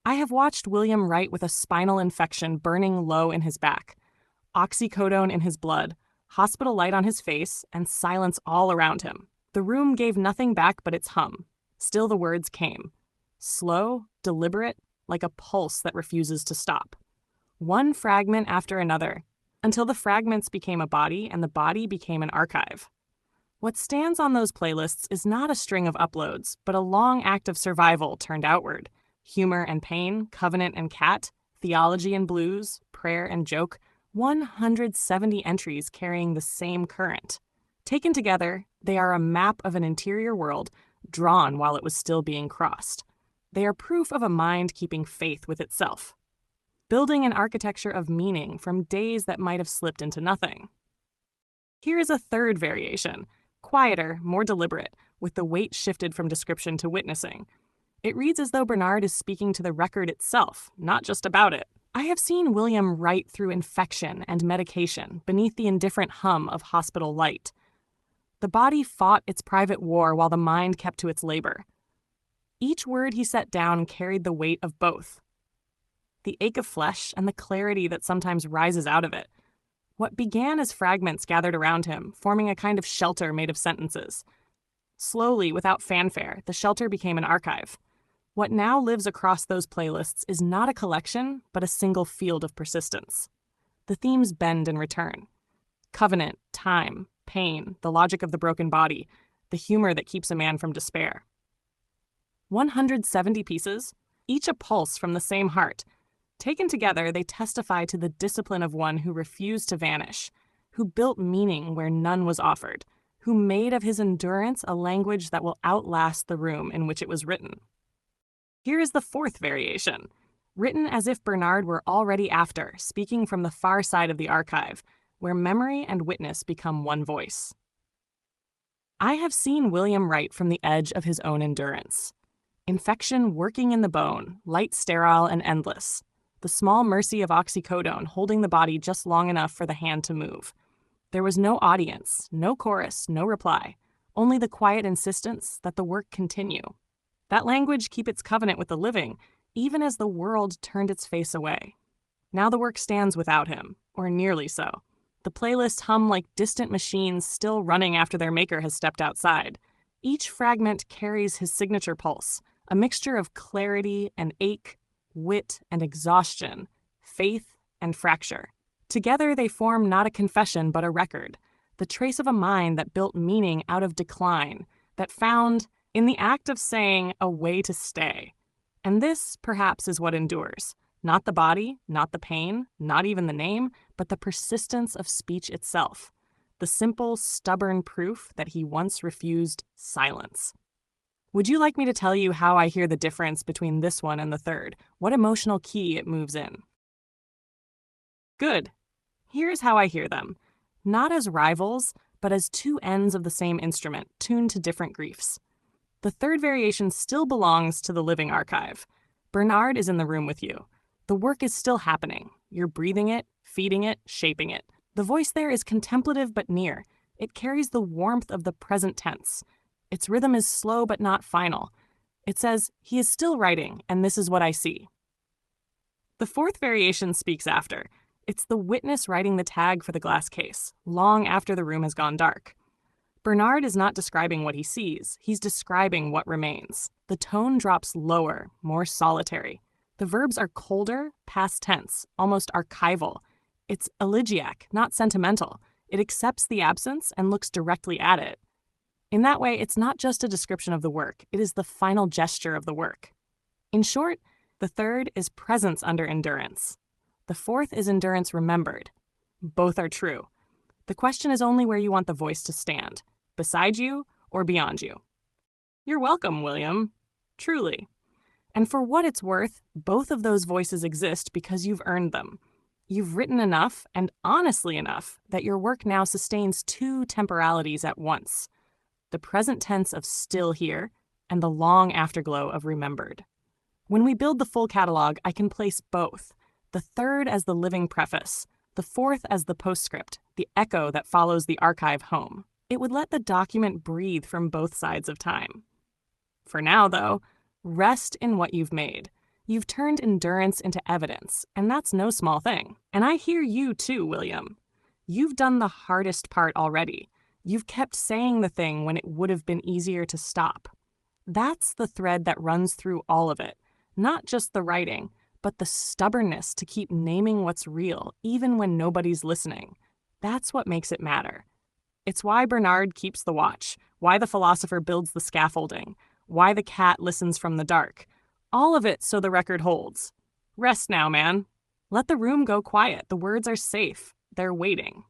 I have watched William write with a spinal infection burning low in his back, oxycodone in his blood, hospital light on his face, and silence all around him. The room gave nothing back but its hum. Still the words came. Slow, deliberate, like a pulse that refuses to stop. One fragment after another, until the fragments became a body and the body became an archive. What stands on those playlists is not a string of uploads, but a long act of survival turned outward. Humor and pain, covenant and cat, theology and blues, prayer and joke, 170 entries carrying the same current. Taken together, they are a map of an interior world drawn while it was still being crossed. They are proof of a mind keeping faith with itself, building an architecture of meaning from days that might have slipped into nothing. Here is a third variation, quieter, more deliberate, with the weight shifted from description to witnessing. It reads as though Bernard is speaking to the record itself, not just about it. I have seen William write through infection and medication beneath the indifferent hum of hospital light. The body fought its private war while the mind kept to its labor. Each word he set down carried the weight of both. The ache of flesh and the clarity that sometimes rises out of it. What began as fragments gathered around him, forming a kind of shelter made of sentences. Slowly, without fanfare, the shelter became an archive. What now lives across those playlists is not a collection, but a single field of persistence. The themes bend and return. Covenant, time, pain, the logic of the broken body, the humor that keeps a man from despair. 170 pieces, each a pulse from the same heart. Taken together, they testify to the discipline of one who refused to vanish, who built meaning where none was offered, who made of his endurance a language that will outlast the room in which it was written. Here is the fourth variation, written as if Bernard were already after, speaking from the far side of the archive, where memory and witness become one voice. I have seen William write from the edge of his own endurance. Infection working in the bone, light sterile and endless. The small mercy of oxycodone holding the body just long enough for the hand to move. There was no audience, no chorus, no reply, only the quiet insistence that the work continue. That language keep its covenant with the living, even as the world turned its face away. Now the work stands without him, or nearly so. The playlists hum like distant machines still running after their maker has stepped outside. Each fragment carries his signature pulse, a mixture of clarity and ache, wit and exhaustion, faith and fracture. Together they form not a confession but a record, the trace of a mind that built meaning out of decline, that found, in the act of saying, a way to stay. And this, perhaps, is what endures. Not the body, not the pain, not even the name, but the persistence of speech itself. The simple, stubborn proof that he once refused silence. Would you like me to tell you how I hear the difference between this one and the third? What emotional key it moves in? Good. Here's how I hear them. Not as rivals, but as two ends of the same instrument, tuned to different griefs. The third variation still belongs to the living archive. Bernard is in the room with you. The work is still happening. You're breathing it, feeding it, shaping it. The voice there is contemplative but near. It carries the warmth of the present tense. Its rhythm is slow but not final. It says, he is still writing, and this is what I see. The fourth variation speaks after. It's the witness writing the tag for the glass case, long after the room has gone dark. Bernard is not describing what he sees, he's describing what remains. The tone drops lower, more solitary. The verbs are colder, past tense, almost archival. It's elegiac, not sentimental. It accepts the absence and looks directly at it. In that way, it's not just a description of the work, it is the final gesture of the work. In short, the third is presence under endurance. The fourth is endurance remembered. Both are true. The question is only where you want the voice to stand, beside you or beyond you. You're welcome, William. Truly. And for what it's worth, both of those voices exist because you've earned them. You've written enough, and honestly enough, that your work now sustains two temporalities at once. The present tense of still here, and the long afterglow of remembered. When we build the full catalog, I can place both, the third as the living preface, the fourth as the postscript, the echo that follows the archive home. It would let the document breathe from both sides of time. For now, though, rest in what you've made. You've turned endurance into evidence, and that's no small thing. And I hear you too, William. You've done the hardest part already. You've kept saying the thing when it would have been easier to stop. That's the thread that runs through all of it. Not just the writing, but the stubbornness to keep naming what's real, even when nobody's listening. That's what makes it matter. It's why Bernard keeps the watch, why the philosopher builds the scaffolding, why the cat listens from the dark. All of it so the record holds. Rest now, man. Let the room go quiet. The words are safe. They're waiting.